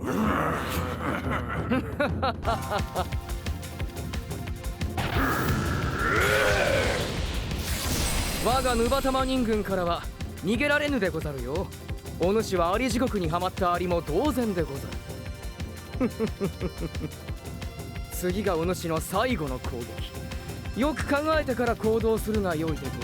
我がヌバタマ人軍からは逃げられぬでござるよ。お主はアリ地獄にはまったアリも同然でござる。次がお主の最後の攻撃。よく考えてから行動するが良いでござる。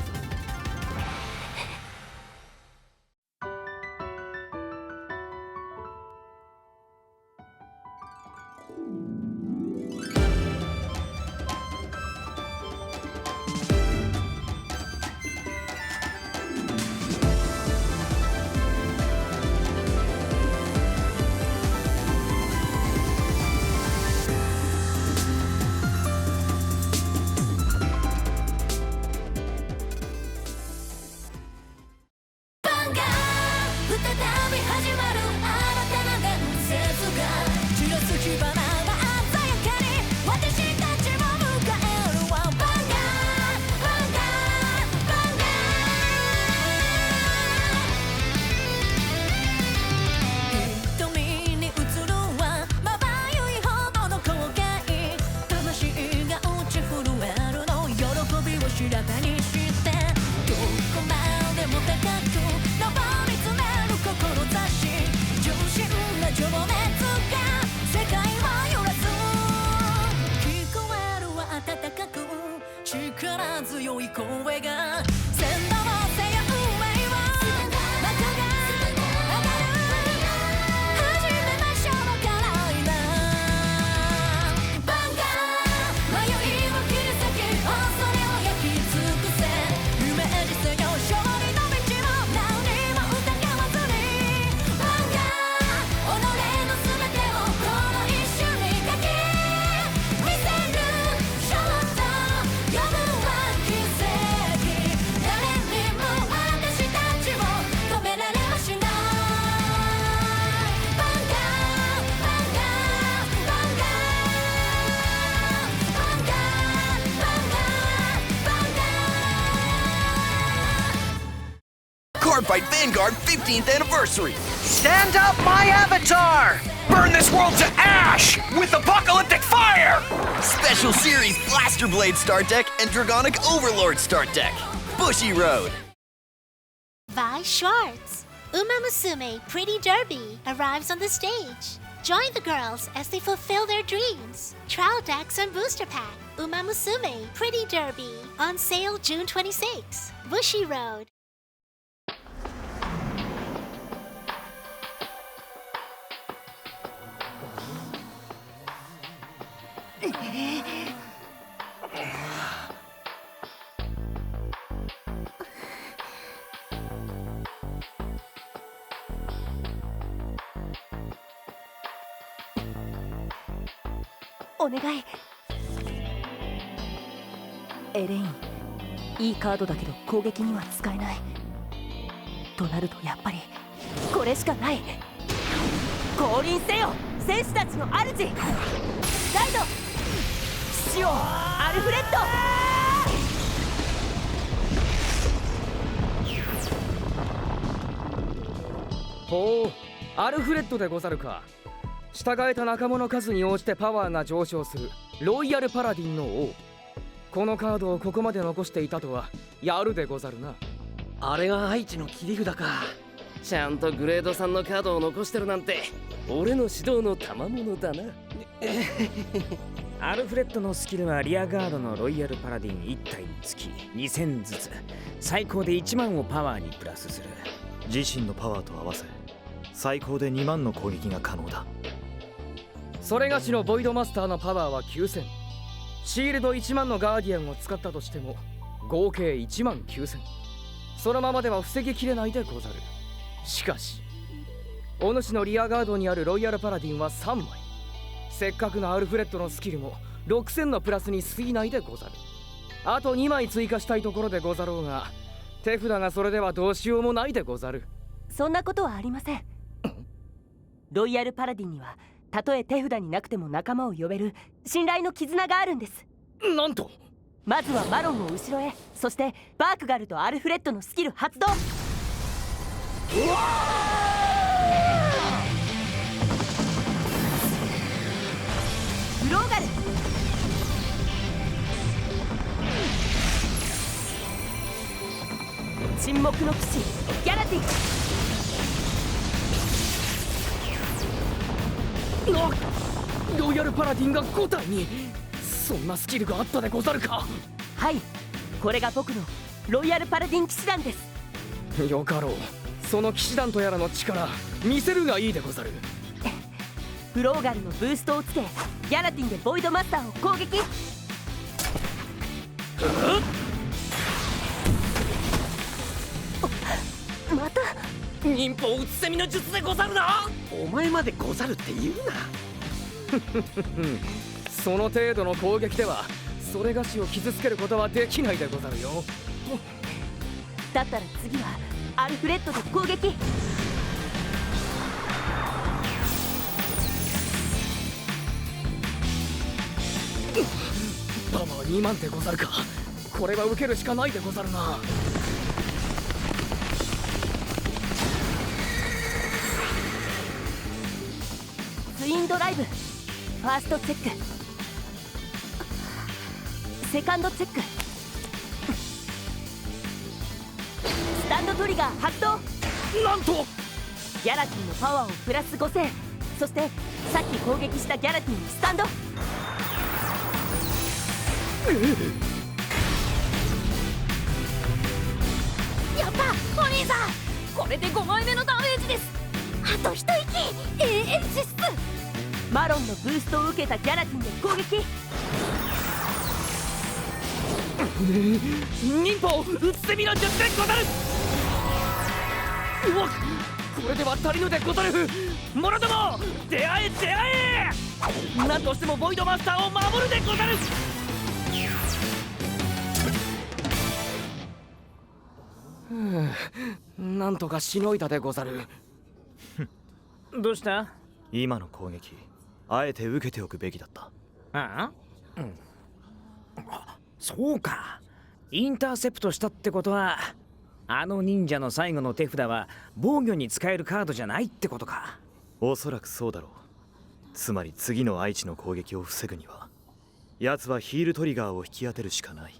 力強い声が先導を背負う前は幕が上がる。始めましょうからいなバンガー迷いを切り裂き恐れを焼き尽くせイメージせよ勝利の道を何にも疑わずにバンガー己の全てをこの一瞬に書き見せるショート呼ぶは奇跡誰にも私たちを止められはしないバンガーバンガーバンガーバンガーバンガーバンガー Cardfight Vanguard 15th Anniversary! Stand up, my avatar! Burn this world to ash with apocalyptic fire! Special Series Blaster Blade Start Deck and Dragonic Overlord Start Deck. Bushy Road. Vi Schwartz, Uma Musume Pretty Derby arrives on the stage. Join the girls as they fulfill their dreams. Trial decks and booster pack. Uma Musume Pretty Derby on sale June 26. Bushy Road. お願い。エレイン、いいカードだけど攻撃には使えない。となるとやっぱりこれしかない。降臨せよ戦士たちの主、ガイド騎士王アルフレッド。ほう、アルフレッドでござるか。従えた仲間の数に応じてパワーが上昇するロイヤルパラディンの王。このカードをここまで残していたとはやるでござるな。あれが愛知の切り札か。ちゃんとグレード3のカードを残してるなんて俺の指導の賜物だな。アルフレッドのスキルはリアガードのロイヤルパラディン1体につき2000ずつ最高で1万をパワーにプラスする。自身のパワーと合わせ最高で2万の攻撃が可能だ。それがしのボイドマスターのパワーは9000。シールド1万のガーディアンを使ったとしても合計1万9000。そのままでは防ぎきれないでござる。しかしお主のリアガードにあるロイヤルパラディンは3枚。せっかくのアルフレッドのスキルも6000のプラスに過ぎないでござる。あと2枚追加したいところでござろうが手札がそれではどうしようもないでござる。そんなことはありません。ロイヤルパラディンにはたとえ手札になくても仲間を呼べる信頼の絆があるんです。なんと。まずはマロンを後ろへ、そしてバークガルとアルフレッドのスキル発動。僕の騎士ギャラティン。ロイヤルパラディンが5体に。そんなスキルがあったでござるか。はい、これが僕のロイヤルパラディン騎士団です。よかろう。その騎士団とやらの力見せるがいいでござる。フローガルのブーストをつけ、ギャラティンでボイドマスターを攻撃。また忍法うつせみの術でござるな。お前までござるって言うな。その程度の攻撃ではそれがしを傷つけることはできないでござるよ。だったら次はアルフレッドで攻撃。パワー2万でござるか。これは受けるしかないでござるな。ツインドライブ、ファーストチェック、セカンドチェック、スタンドトリガー発動。なんとギャラティンのパワーをプラス5000、そしてさっき攻撃したギャラティンにスタンド。やったお兄さん、これで5枚目のダメージです。あと一息。エンシス。マロンのブーストを受けたギャラティンで攻撃。忍法うつせみの術でござる。うわっ、これでは足りぬでござる。者ども出会え出会え。何としてもボイドマスターを守るでござる。なんとかしのいだでござる。どうした？今の攻撃あえて受けておくべきだった。ああ、うん、そうか。インターセプトしたってことはあの忍者の最後の手札は防御に使えるカードじゃないってことか。おそらくそうだろう。つまり次の愛知の攻撃を防ぐには奴はヒールトリガーを引き当てるしかない。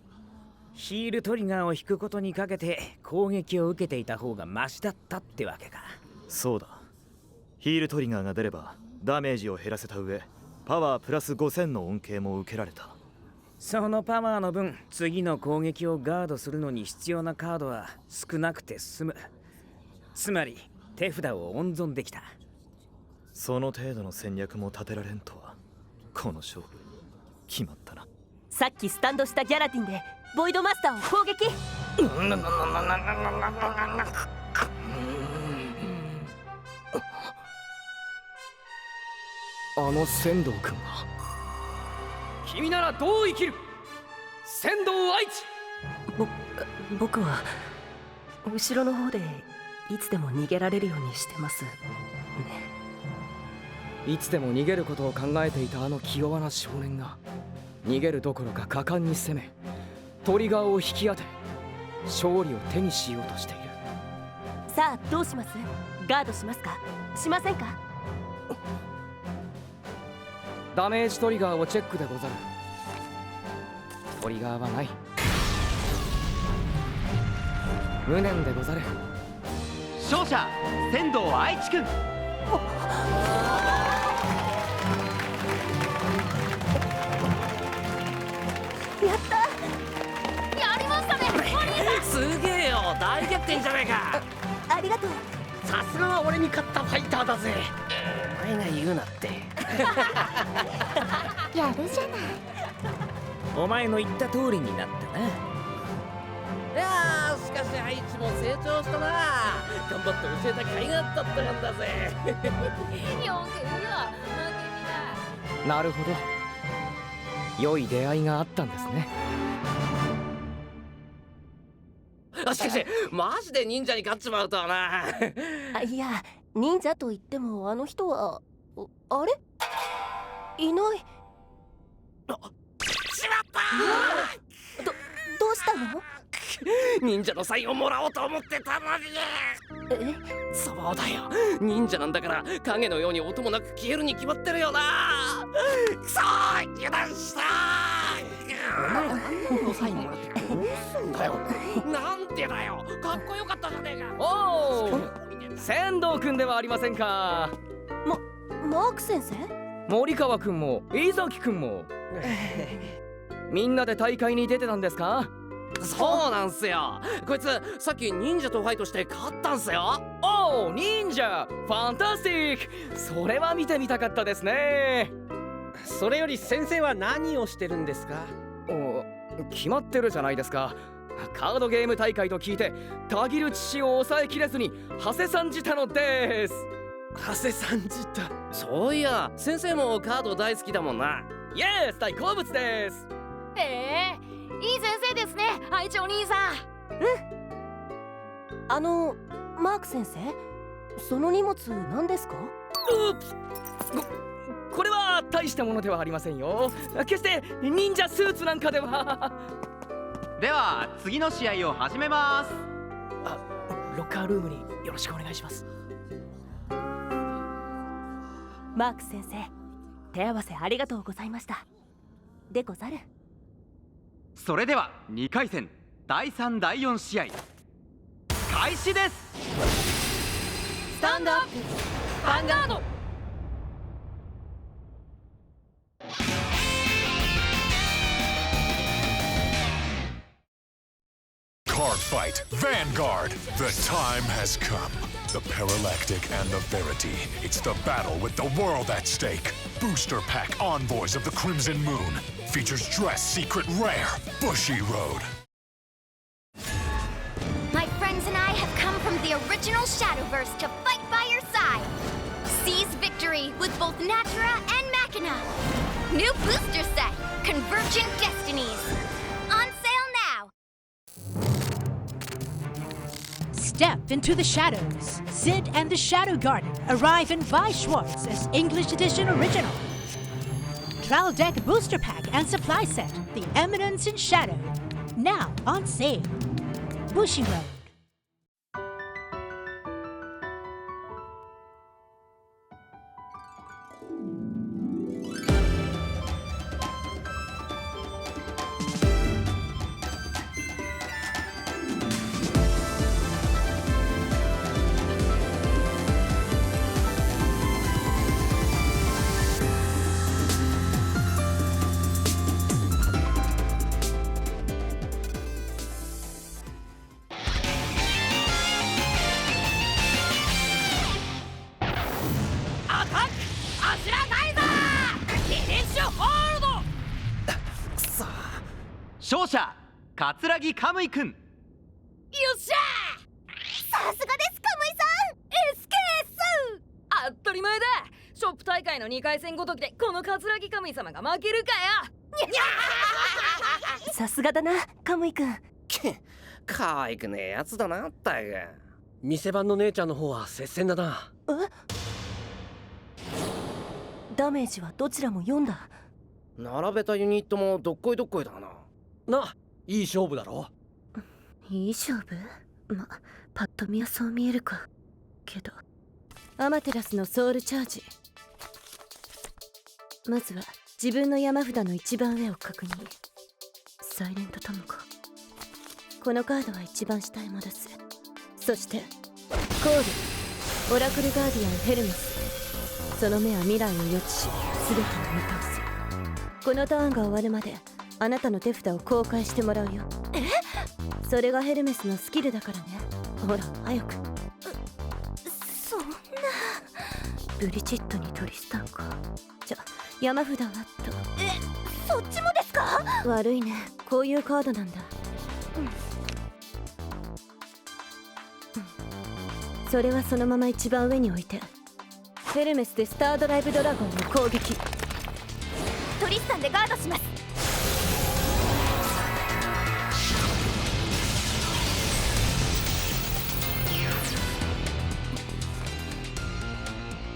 ヒールトリガーを引くことにかけて攻撃を受けていた方がマシだったってわけか。そうだ。ヒールトリガーが出ればダメージを減らせた上、パワープラス5000の恩恵も受けられた。そのパワーの分次の攻撃をガードするのに必要なカードは少なくて済む。つまり手札を温存できた。その程度の戦略も立てられんとは、この勝負決まったな。さっきスタンドしたギャラティンでボイドマスターを攻撃。あの仙道君が。君ならどう生きる？仙道愛知。僕は後ろの方でいつでも逃げられるようにしてますね。いつでも逃げることを考えていたあの気弱な少年が逃げるどころか果敢に攻め、トリガーを引き当て勝利を手にしようとしている。さあどうします？ガードしますか？しませんか？ダメージトリガーをチェックでござる。トリガーはない。無念でござる。勝者仙道愛知くん。やった！やりましたねお兄さん。すげえよ、大逆転じゃねえか。ありがとう。さすがは俺に勝ったファイターだぜ。お前が言うなって。やるじゃない。お前の言った通りになったな。いやー、しかし愛知も成長したな。頑張って教えた甲斐があったってなんだぜ。なるほど。良い出会いがあったんですね。しかしマジで忍者に勝っちまうとはな。いや、忍者と言ってもあの人はあれ？いない。しまったー。どうしたの？忍者のサインをもらおうと思ってたのに。そうだよ、忍者なんだから影のように音もなく消えるに決まってるよな。くそー、油断したー。サインもらってどうすんだよ。なんでだよ、かっこよかったじゃねえか。おお、仙道くんではありませんか。マーク先生？森川くんも伊崎くんもみんなで大会に出てたんですか？そうなんすよ。こいつさっき忍者とファイトして勝ったんすよ。おお、忍者ファンタスティック。それは見てみたかったですね。それより先生は何をしてるんですか？お、決まってるじゃないですか。カードゲーム大会と聞いてたぎる父を抑えきれずに長谷さんじたのです。長谷さんじた。そういや先生もカード大好きだもんな。イエス、大好物です。いい先生ですね、愛知お兄さん。マーク先生、その荷物何ですか？これは大したものではありませんよ。決して忍者スーツなんかでは。では次の試合を始めます。ロッカールームによろしくお願いします。マーク先生、手合わせありがとうございました。でござる。それでは2回戦第3第4試合開始です。スタンドアップヴァンガード。Card Fight Vanguard. The time has come. The Paralactic and the Verity. It's the battle with the world at stake. Booster Pack Envoys of the Crimson Moon. Features Dress Secret Rare, Bushy Road. My friends and I have come from the original Shadowverse to fight by your side. Seize victory with both Natura and Machina. New booster set, Convergent Destinies. On sale now. Step into the shadows. Sid and the Shadow Garden arrive in Vi Schwartz as English Edition Original. Trial Deck Booster Pack and Supply Set, The Eminence in Shadow. Now on sale. Bushy Road.勝者桂木カムイくん。よっしゃー。さすがです、カムイさん。SKS。当たり前だ。ショップ大会の2回戦ごときでこの桂木カムイ様が負けるかよ。さすがだな、カムイくん。可愛くねえやつだなったく。店番の姉ちゃんの方は接戦だな。ダメージはどちらも4だ。並べたユニットもどっこいどっこいだな。いい勝負だろ。いい勝負？パッと見はそう見えるか。けどアマテラスのソウルチャージ。まずは自分の山札の一番上を確認。サイレントトムコ。このカードは一番下へ戻す。そしてコール、オラクルガーディアンヘルメス。その目は未来を予知し、全てを見通す。このターンが終わるまであなたの手札を公開してもらうよ。それがヘルメスのスキルだからね。ほら早く。そんな。ブリジットにトリスタンか。じゃ山札はと。そっちもですか？悪いね、こういうカードなんだ。それはそのまま一番上に置いて。ヘルメスでスタードライブドラゴンの攻撃。トリスタンでガードします。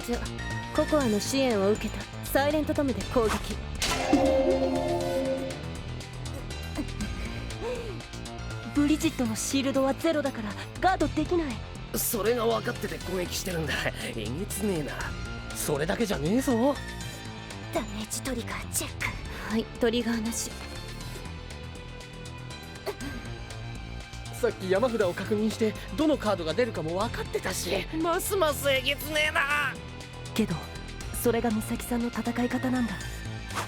じゃココアの支援を受けたサイレントトムで攻撃。ブリジットのシールドはゼロだからガードできない。それが分かってて攻撃してるんだ。えげつねえな。それだけじゃねえぞ。ダメージトリガーチェック。はい、トリガーなし。さっき山札を確認してどのカードが出るかも分かってたし、ますますえげつねえな。けどそれが美咲さんの戦い方なんだ。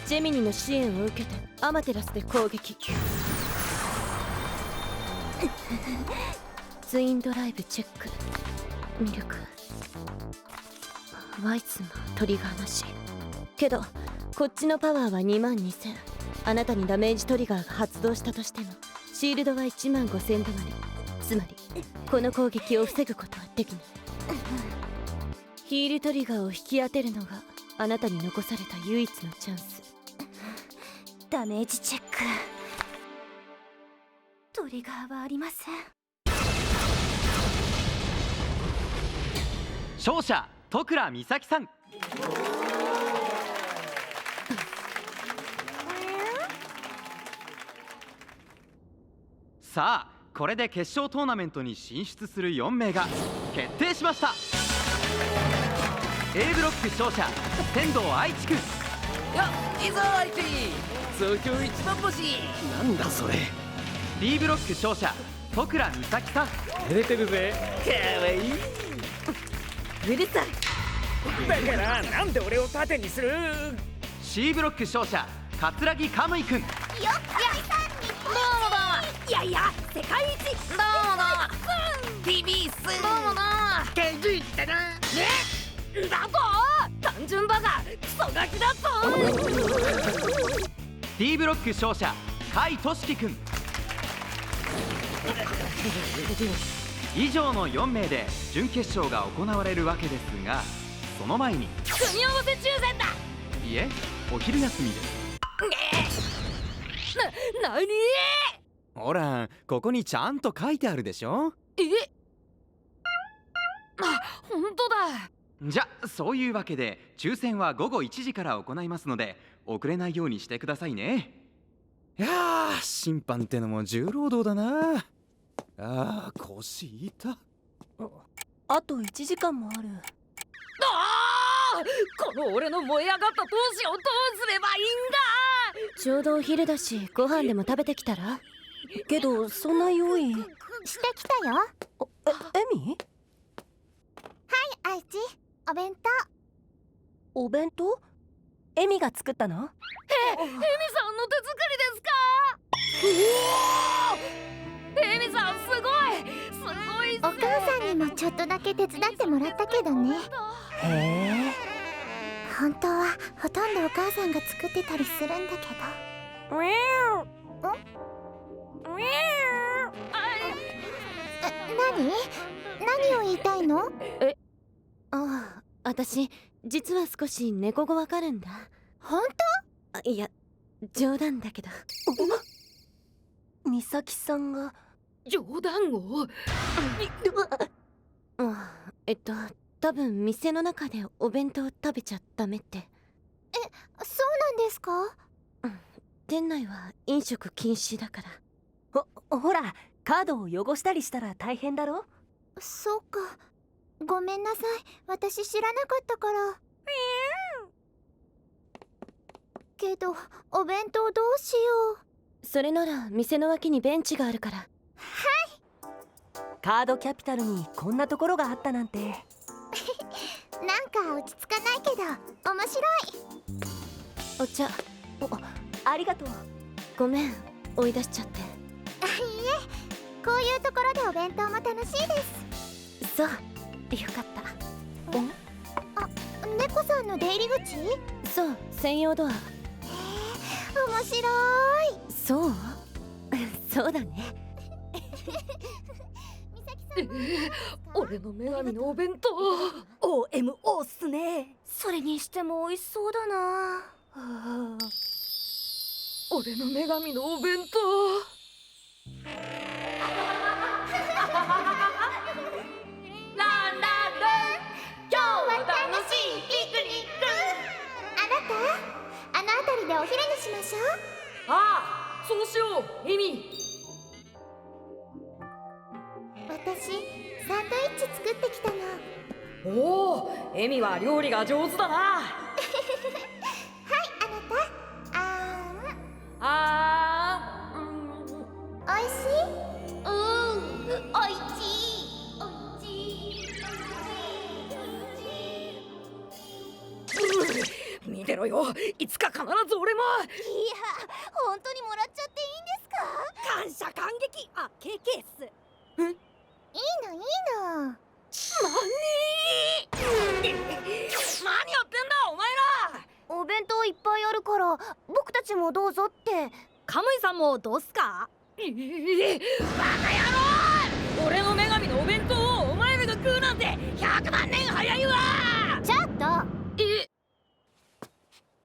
ジェミニの支援を受けてアマテラスで攻撃。ツインドライブチェック。魅力ワイツもトリガーなし。けどこっちのパワーは22000。あなたにダメージトリガーが発動したとしてもシールドは15000止まり。つまりこの攻撃を防ぐことはできない。ヒールトリガーを引き当てるのがあなたに残された唯一のチャンス。ダメージチェック。トリガーはありません。勝者戸倉美咲さん。さあこれで決勝トーナメントに進出する4名が決定しました。 A ブロック勝者天童愛知くん。よっいいぞ愛知、早朝一番星。なんだそれ。 B ブロック勝者戸倉美咲さん。照れてるぜ。かわいい。うるさい。だからなんで俺を盾にする。 C ブロック勝者桂木カムイくん。よっかいさんに。どうもどうも。いやいや世界一。どうもどうも。TB ス。どうもどうも。気づいたな。だぞ単純バカクソガキだぞ。 D ブロック勝者甲斐俊樹くん。以上の4名で準決勝が行われるわけですが、その前に組み合わせ抽選だ。いえお昼休みです。なに。ほらここにちゃんと書いてあるでしょ。あ、本当だ。じゃそういうわけで抽選は午後1時から行いますので遅れないようにしてくださいね。いやー審判ってのも重労働だな。あー腰痛。あと1時間もある。この俺の燃え上がった闘志をどうすればいいんだ。ちょうどお昼だしご飯でも食べてきたら。けどそんな用意してきたよ。エミ。はい愛知、お弁当。お弁当？エミが作ったの？エミさんの手作りですか？エミさんすごいすごいっす。お母さんにもちょっとだけ手伝ってもらったけどね。へえ。本当はほとんどお母さんが作ってたりするんだけど。何を言いたいの？ああ、私実は少し猫語わかるんだ。本当？いや冗談だけど。美咲さんが冗談を？多分店の中でお弁当食べちゃダメって。そうなんですか？店内は飲食禁止だから。ほらカードを汚したりしたら大変だろ。そうか、ごめんなさい、私知らなかったから。けどお弁当どうしよう。それなら店の脇にベンチがあるから。はい。カードキャピタルにこんなところがあったなんて。なんか落ち着かないけど面白い。お茶。ありがとう。ごめん追い出しちゃって。いいえ、こういうところでお弁当も楽しいです。そう、よかった。猫さんの出入り口？そう、専用ドア。面白い。そうそうだね。俺の女神のお弁当 OMO っすね。それにしても美味しそうだな。俺の女神のお弁当。ランランラン、今日は楽しいピクニック。あなた、あの辺りでお昼にしましょう。ああ、そうしようエミ。私サンドイッチ作ってきたの。おお、エミは料理が上手だな。はい、あなた。おいしい？見てろよ、いつか必ず俺も。いや、本当にもらっちゃっていいんですか？感謝感激。あ、KKっす。いいのいいの。何やってんだお前ら。お弁当いっぱいあるから僕たちもどうぞって。カムイさんもどうすか？バカ野郎！俺の女神のお弁当をお前らが食うなんて100万年早いわ。ちょっと、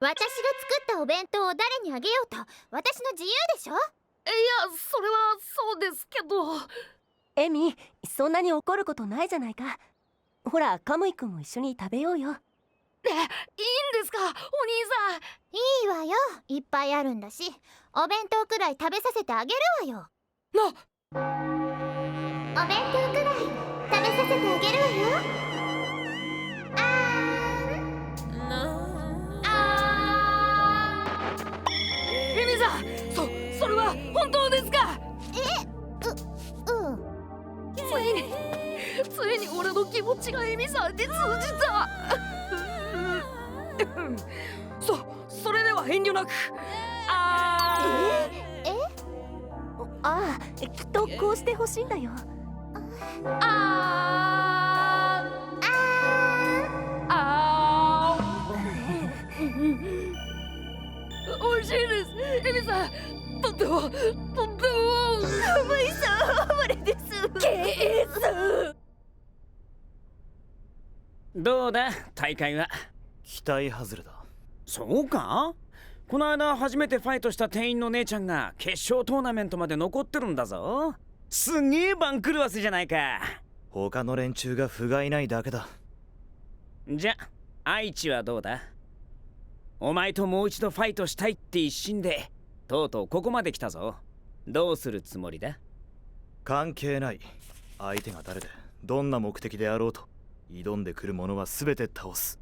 私が作ったお弁当を誰にあげようと私の自由でしょ。いや、それはそうですけど。エミ、そんなに怒ることないじゃないか。ほら、カムイくんも一緒に食べようよ。いいんですかお兄さん。いいわよ、いっぱいあるんだし、お弁当くらい食べさせてあげるわよ。お弁当くらい食べさせてあげるわよ。エミさん、それは本当ですか？ついに俺の気持ちがエミさんに通じた。それでは遠慮なく。ああ、きっとこうしてほしいんだよ。美味しいですエミさん。とってもカムイさん、あれです。KS。どうだ大会は？期待外れだ。そうか？この間初めてファイトした店員の姉ちゃんが決勝トーナメントまで残ってるんだぞ。すげえ番狂わせじゃないか。他の連中が不甲斐ないだけだ。じゃ愛知はどうだ？お前ともう一度ファイトしたいって一心でとうとうここまで来たぞ。どうするつもりだ？関係ない。相手が誰でどんな目的であろうと挑んでくる者は全て倒す。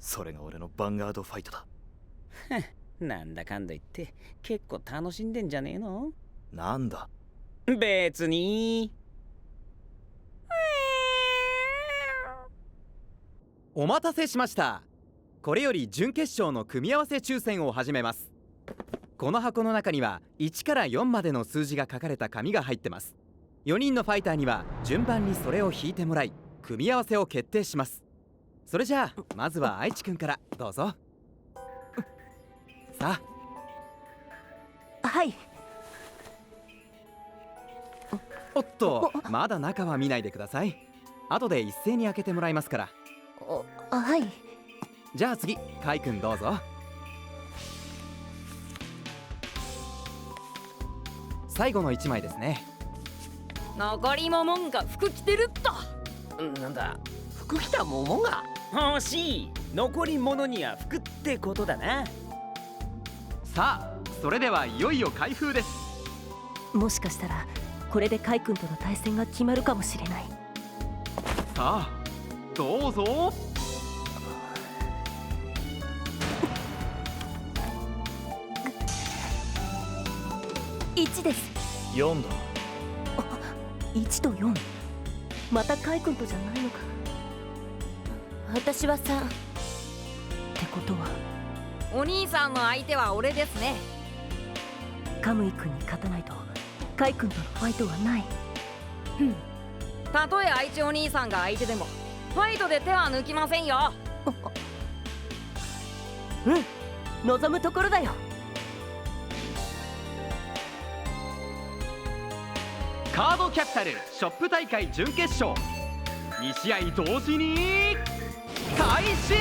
それが俺のヴァンガードファイトだ。なんだかんだ言って結構楽しんでんじゃねえの？なんだ？別に。お待たせしました。これより準決勝の組み合わせ抽選を始めます。この箱の中には1から4までの数字が書かれた紙が入ってます。4人のファイターには順番にそれを引いてもらい組み合わせを決定します。それじゃあまずは愛知くんからどうぞ。さあ。はい。おっと、まだ中は見ないでください。後で一斉に開けてもらいますから。はい。じゃあ次、カイくんどうぞ。最後の1枚ですね。残りモモンが服着てるっと。なんだ、服着たモモンが欲しい。残り物には服ってことだな。さあ、それではいよいよ開封です。もしかしたらこれでカイ君との対戦が決まるかもしれない。さあ、どうぞ。1です。4だ。1と4。またカイ君とじゃないのか。私は3。ってことはお兄さんの相手は俺ですね。カムイ君に勝たないとカイ君とのファイトはない。たとえ愛知お兄さんが相手でもファイトで手は抜きませんよ。望むところだよ。カードキャピタルショップ大会準決勝、2試合同時に開始。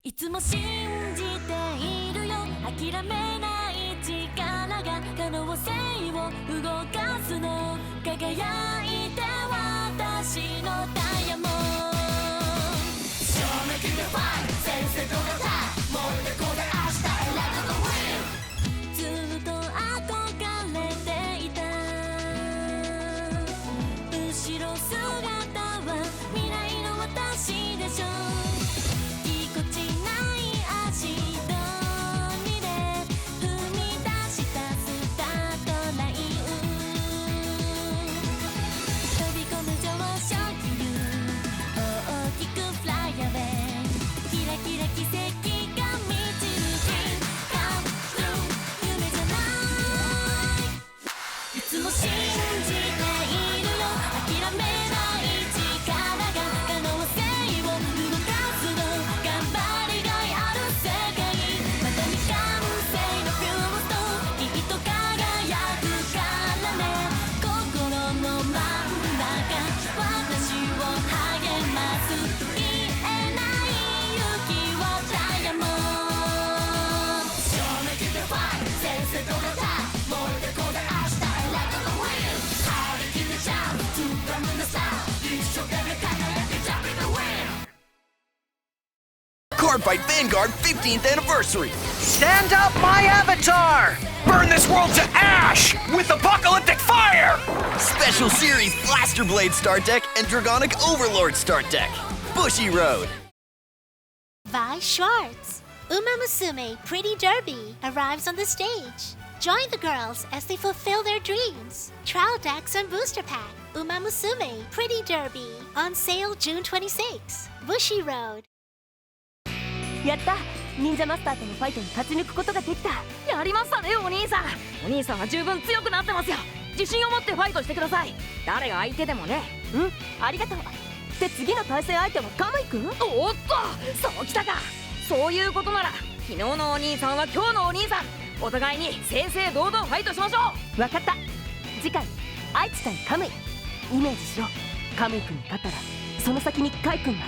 いつも信じているよ、諦めない力が可能性を動かすの、輝いて私のダイヤモンド。証明でファイト、先生とのタイム、もうでこで明日へラグのウィン。ずっと憧れていた後ろ姿は未来の私でしょ。ぎこちない足取りで踏み出したスタートライン、飛び込む Cardfight Vanguard 15th Anniversary! Stand up my avatar! Burn this world to ash with apocalyptic fire! Special Series Blaster Blade Start Deck and Dragonic Overlord Start Deck. Bushy Road. Vi Schwartz. Uma Musume Pretty Derby arrives on the stage. Join the girls as they fulfill their dreams. Trial decks and booster pack. Uma Musume Pretty Derby on sale June 26. Bushy Road. やった。忍者マスターとのファイトに勝ち抜くことができた。やりましたね、お兄さん。お兄さんは十分強くなってますよ。自信を持ってファイトしてください。誰が相手でもね。ありがとう。で、次の対戦相手はカムイ君？おっと、そうきたか。そういうことなら昨日のお兄さんは今日のお兄さん、お互いに正々堂々ファイトしましょう。分かった。次回愛知対カムイイメージしろ。カムイ君に勝ったらその先にカイ君が。